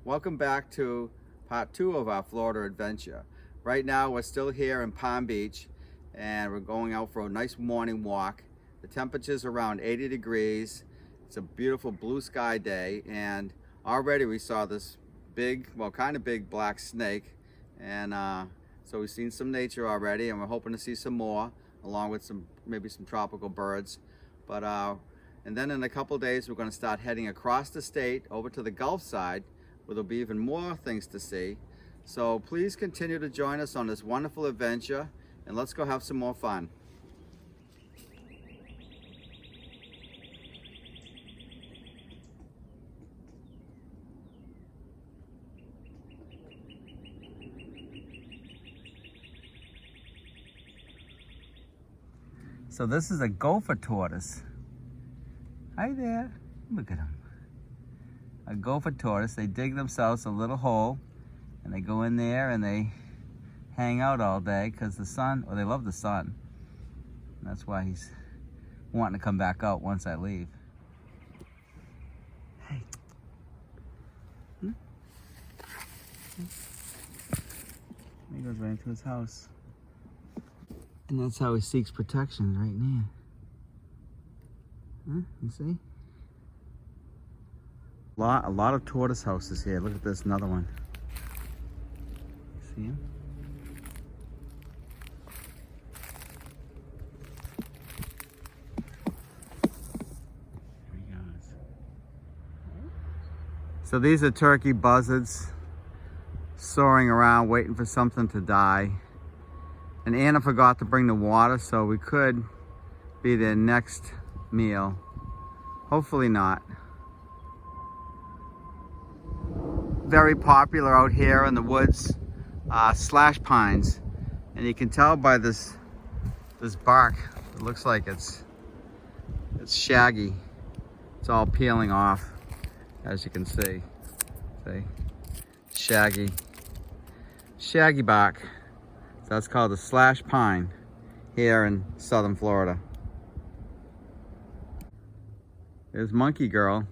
Welcome back to part 2 of our Florida adventure. Right now we're still here in Palm Beach and we're going out for a nice morning walk. The temperature's around 80 degrees. It's a beautiful blue sky day, and already we saw this big, well, kind of big black snake, and so we've seen some nature already, and we're hoping to see some more, along with maybe some tropical birds. But and then in a couple days we're going to start heading across the state over to the Gulf side, where there'll be even more things to see. So please continue to join us on this wonderful adventure, and let's go have some more fun. So this is a gopher tortoise. Hi there, look at him. A gopher tortoise. They dig themselves a little hole and they go in there and they hang out all day because the sun, or they love the sun. And that's why he's wanting to come back out once I leave. Hey. He goes right into his house. And that's how he seeks protection, right now. Huh? You see? A lot of tortoise houses here. Look at this, another one. See him? There he goes. So these are turkey buzzards soaring around waiting for something to die. And Anna forgot to bring the water, so we could be their next meal. Hopefully not. Very popular out here in the woods, slash pines. And you can tell by this bark, it looks like it's shaggy. It's all peeling off, as you can see. See? Shaggy bark. That's called the slash pine here in southern Florida. There's Monkey Girl,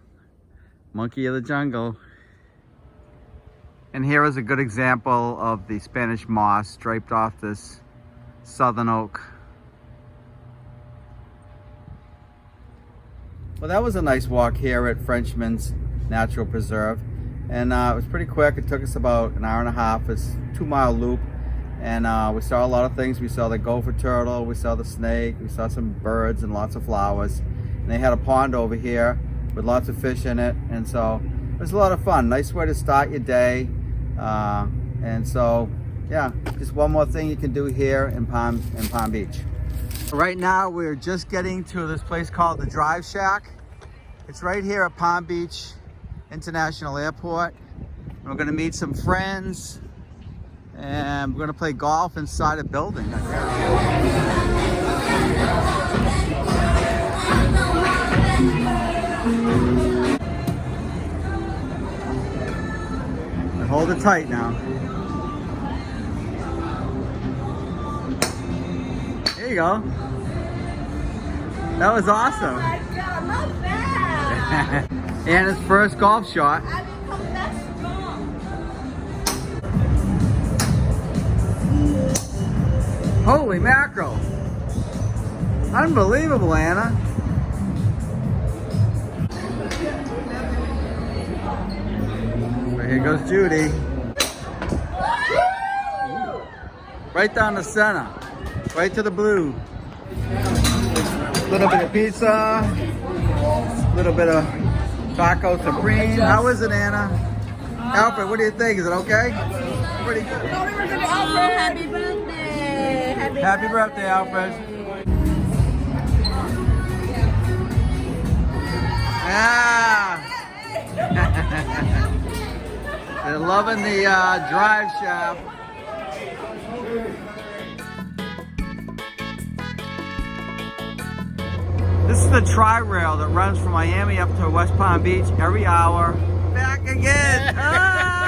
monkey of the jungle. And here is a good example of the Spanish moss draped off this southern oak. Well, that was a nice walk here at Frenchman's Natural Preserve. And it was pretty quick. It took us about an hour and a half. It's a 2-mile loop. And we saw a lot of things. We saw the gopher turtle, we saw the snake, we saw some birds and lots of flowers. And they had a pond over here with lots of fish in it. And so it was a lot of fun. Nice way to start your day. And so, yeah, just one more thing you can do here in Palm Beach. Right now, we're just getting to this place called the Drive Shack. It's right here at Palm Beach International Airport. And we're gonna meet some friends. And we're going to play golf inside a building. Hold it tight now. There you go. That was awesome. Oh my God, not bad. Anna's first golf shot. Holy mackerel. Unbelievable, Anna. Here goes Judy. Right down the center. Right to the blue. A little bit of pizza. A little bit of taco supreme. How is it, Anna? Alfred, what do you think? Is it okay? Pretty good. Happy birthday. Happy birthday, Alfred. Yeah. They're loving the drive shaft. This is the tri-rail that runs from Miami up to West Palm Beach every hour. Back again. Ah!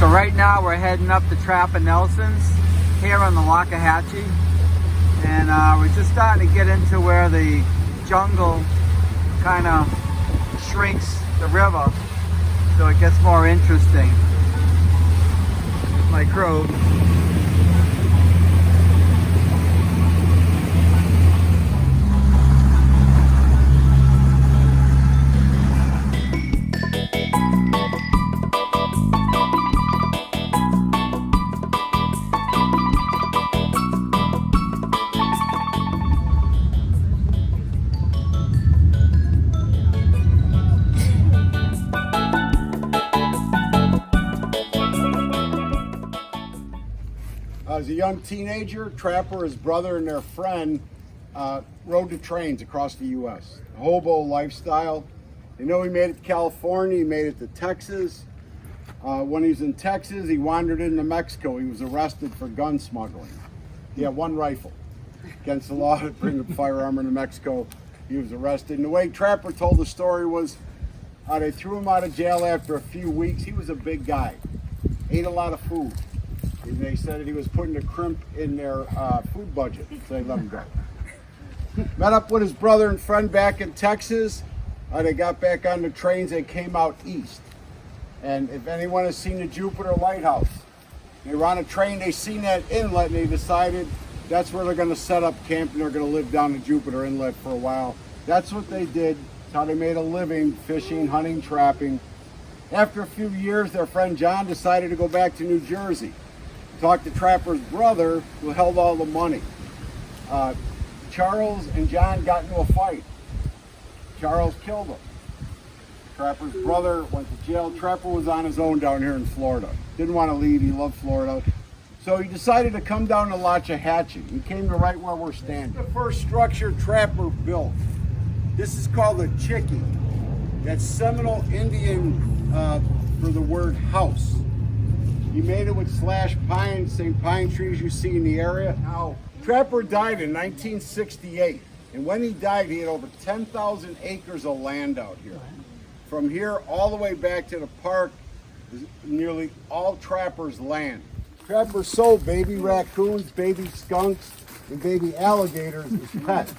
So right now we're heading up to Trapper Nelson's here on the Loxahatchee, and we're just starting to get into where the jungle kind of shrinks the river, so it gets more interesting. My crew. As a young teenager, Trapper, his brother, and their friend rode the trains across the U.S. A hobo lifestyle. They know he made it to California, he made it to Texas. When he was in Texas, he wandered into Mexico. He was arrested for gun smuggling. He had one rifle. Against the law to bring a firearm into Mexico, he was arrested. And the way Trapper told the story was, they threw him out of jail after a few weeks. He was a big guy, ate a lot of food. They said that he was putting a crimp in their food budget, so they let him go. Met up with his brother and friend back in Texas. They got back on the trains, they came out east. And if anyone has seen the Jupiter Lighthouse, they were on a train, they seen that inlet, and they decided that's where they're gonna set up camp, and they're gonna live down the Jupiter Inlet for a while. That's what they did. That's how they made a living, fishing, hunting, trapping. After a few years, their friend John decided to go back to New Jersey. Talked to Trapper's brother, who held all the money. Charles and John got into a fight. Charles killed him. Trapper's brother went to jail. Trapper was on his own down here in Florida. Didn't want to leave, he loved Florida. So he decided to come down to Loxahatchee. He came to right where we're standing. The first structure Trapper built. This is called a chickie. That's Seminole Indian for the word house. He made it with slash pine, same pine trees you see in the area. Now, Trapper died in 1968, and when he died, he had over 10,000 acres of land out here. From here all the way back to the park is nearly all Trapper's land. Trapper sold baby raccoons, baby skunks, and baby alligators as pets.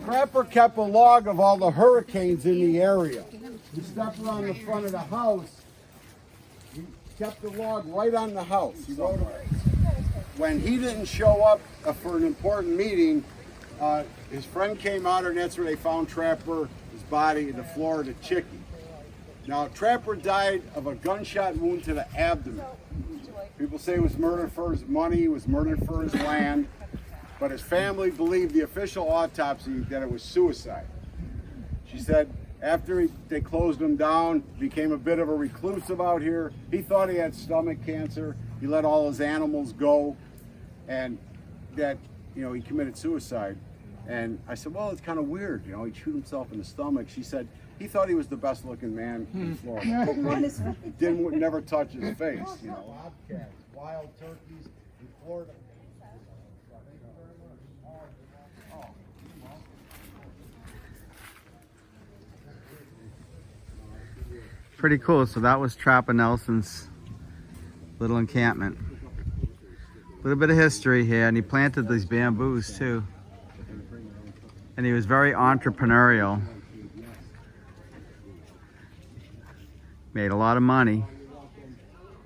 Trapper kept a log of all the hurricanes in the area. You step around the front of the house, he kept the log right on the house. He wrote when he didn't show up for an important meeting, his friend came out, and that's where they found Trapper, his body in the Florida chickie. Now, Trapper died of a gunshot wound to the abdomen. People say he was murdered for his money, he was murdered for his land, but his family believed the official autopsy that it was suicide. She said after they closed him down, became a bit of a reclusive out here. He thought he had stomach cancer. He let all his animals go, and that, he committed suicide. And I said, well, it's kind of weird, he shoot himself in the stomach. She said he thought he was the best looking man in Florida. Never touch his face, Bobcats, wild turkeys in Florida. Pretty cool. So that was Trapper Nelson's little encampment. A little bit of history here, and he planted these bamboos too. And he was very entrepreneurial. Made a lot of money.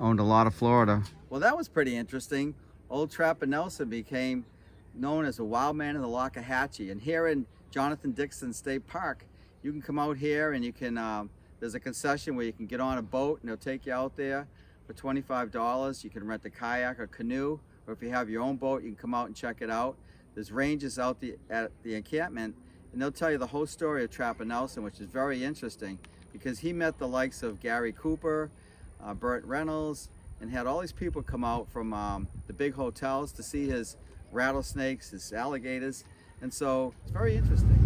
Owned a lot of Florida. Well, that was pretty interesting. Old Trapper Nelson became known as a wild man in the Loxahatchee. And here in Jonathan Dixon State Park, you can come out here and you can, there's a concession where you can get on a boat and they'll take you out there for $25. You can rent a kayak or canoe, or if you have your own boat, you can come out and check it out. There's rangers out at the encampment, and they'll tell you the whole story of Trapper Nelson, which is very interesting because he met the likes of Gary Cooper, Burt Reynolds, and had all these people come out from the big hotels to see his rattlesnakes, his alligators, and so it's very interesting.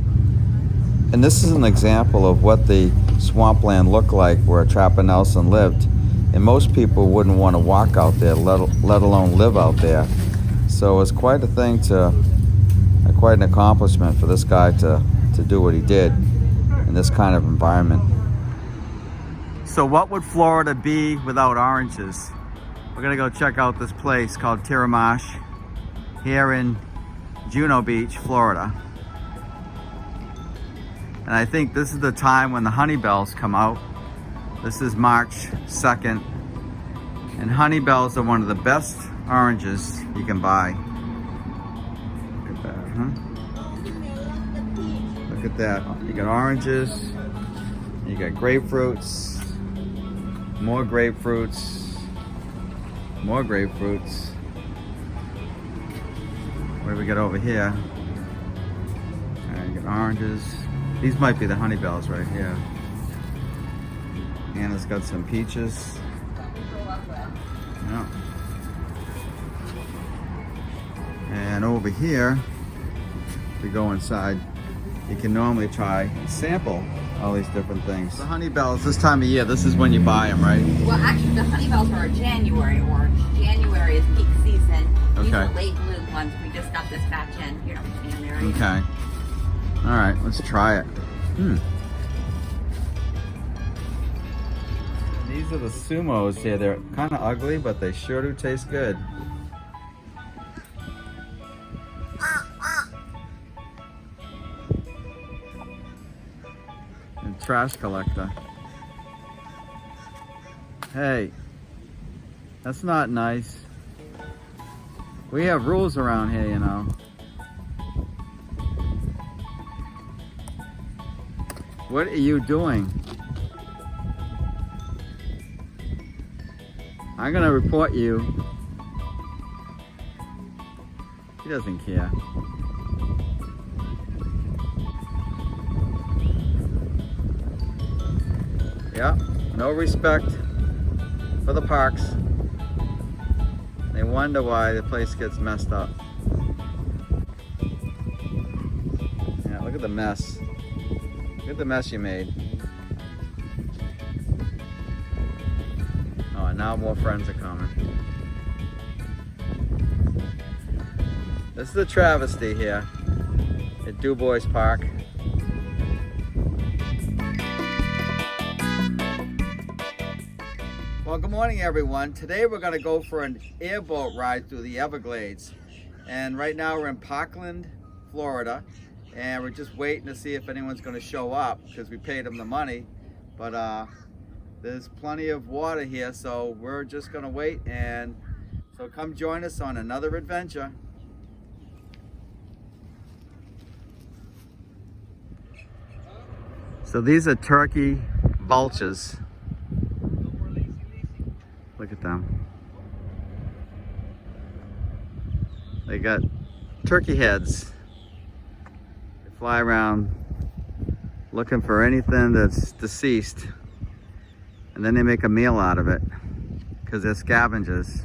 And this is an example of what the swampland looked like where Trapper Nelson lived. And most people wouldn't want to walk out there, let alone live out there. So it was quite a thing quite an accomplishment for this guy to do what he did in this kind of environment. So what would Florida be without oranges? We're gonna go check out this place called Tiramash here in Juno Beach, Florida. And I think this is the time when the honey bells come out. This is March 2nd. And honey bells are one of the best oranges you can buy. Look at that, huh? Look at that. You got oranges, you got grapefruits, more grapefruits, more grapefruits. What do we got over here? You got oranges. These might be the honey bells right here. And it's got some peaches. Yeah. And over here, we go inside. You can normally try and sample all these different things. The honey bells, this time of year, this is when you buy them, right? Well, actually, the honey bells are a January orange. January is peak season. These Okay. are late bloom ones. We just got this batch in here in January. Okay. All right, let's try it. These are the sumos here. They're kind of ugly, but they sure do taste good. And trash collector. Hey, that's not nice. We have rules around here, you know. What are you doing? I'm gonna report you. He doesn't care. Yeah, no respect for the parks. They wonder why the place gets messed up. Yeah, look at the mess. Look at the mess you made. Oh, and now more friends are coming. This is a travesty here at Du Bois Park. Well, good morning, everyone. Today we're going to go for an airboat ride through the Everglades. And right now we're in Parkland, Florida. And we're just waiting to see if anyone's going to show up because we paid them the money. But there's plenty of water here, so we're just going to wait. And so come join us on another adventure. So these are turkey vultures. Look at them. They got turkey heads. They fly around looking for anything that's deceased. And then they make a meal out of it because they're scavengers.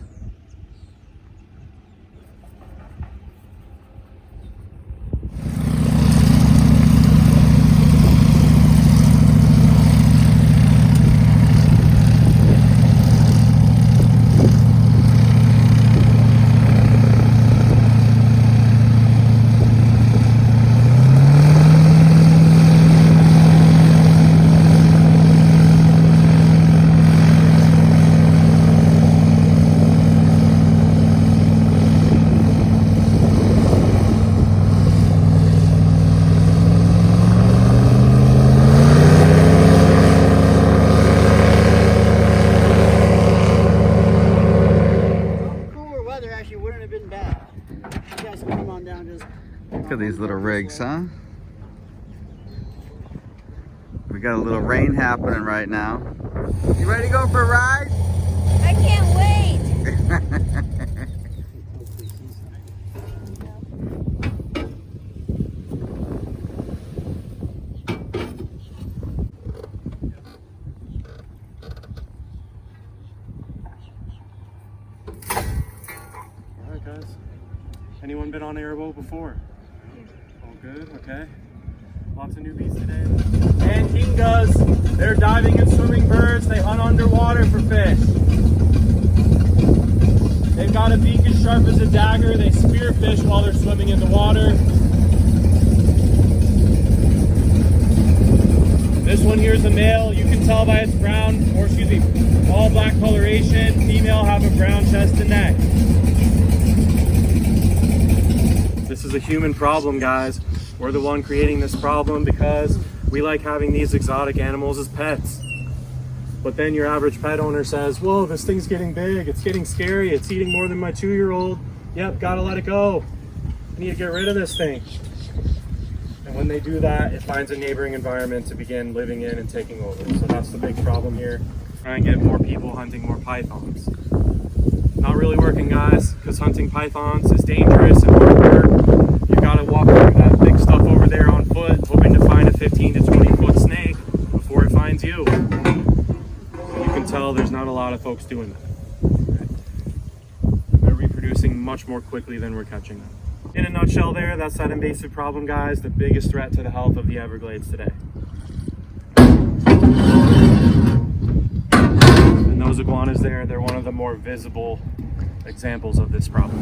Look at these little rigs, huh? We got a little rain happening right now. You ready to go for a ride? I can't wait. All right, guys. Anyone been on an airboat before? All good, okay. Lots of newbies today. And kingas, they're diving and swimming birds. They hunt underwater for fish. They've got a beak as sharp as a dagger. They spear fish while they're swimming in the water. This one here is a male. You can tell by its brown, or excuse me, all black coloration. Female have a brown chest and neck. This is a human problem, guys. We're the one creating this problem because we like having these exotic animals as pets. But then your average pet owner says, whoa, this thing's getting big, it's getting scary, it's eating more than my 2-year-old. Yep, gotta let it go. I need to get rid of this thing. And when they do that, it finds a neighboring environment to begin living in and taking over. So that's the big problem here. Try and get more people hunting more pythons. Not really working, guys, because hunting pythons is dangerous and hard work. You gotta walk through that big stuff over there on foot, hoping to find a 15 to 20 foot snake before it finds you. So you can tell there's not a lot of folks doing that. They're reproducing much more quickly than we're catching them. In a nutshell there, that's that invasive problem, guys, the biggest threat to the health of the Everglades today. And those iguanas there, they're one of the more visible examples of this problem.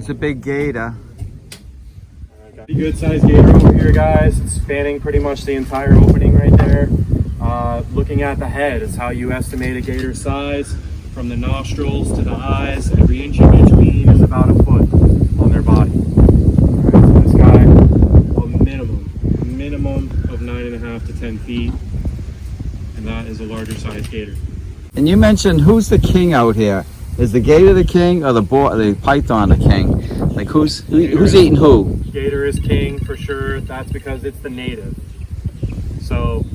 A big gator. Pretty good sized gator over here, guys. It's spanning pretty much the entire opening right there. Looking at the head is how you estimate a gator's size. From the nostrils to the eyes, every inch in between is about a foot on their body. Right, so this guy, a minimum of 9.5 to 10 feet, and that is a larger sized gator. And you mentioned, who's the king out here? Is the gator the king or the python the king? Like who's eating who? Gator is king for sure. That's because it's the native. So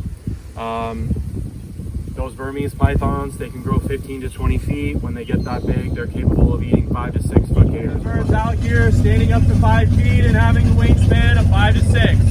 those Burmese pythons, they can grow 15 to 20 feet. When they get that big, they're capable of eating 5 to 6 foot gators. Birds out here standing up to 5 feet and having a wingspan of 5 to 6.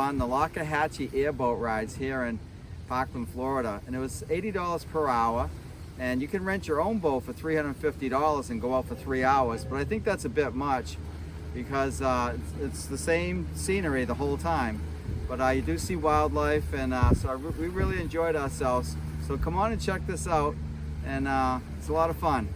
The Loxahatchee airboat rides here in Parkland, Florida, and it was $80 per hour, and you can rent your own boat for $350 and go out for 3 hours, but I think that's a bit much because it's the same scenery the whole time, but you do see wildlife, and we really enjoyed ourselves. So come on and check this out, and it's a lot of fun.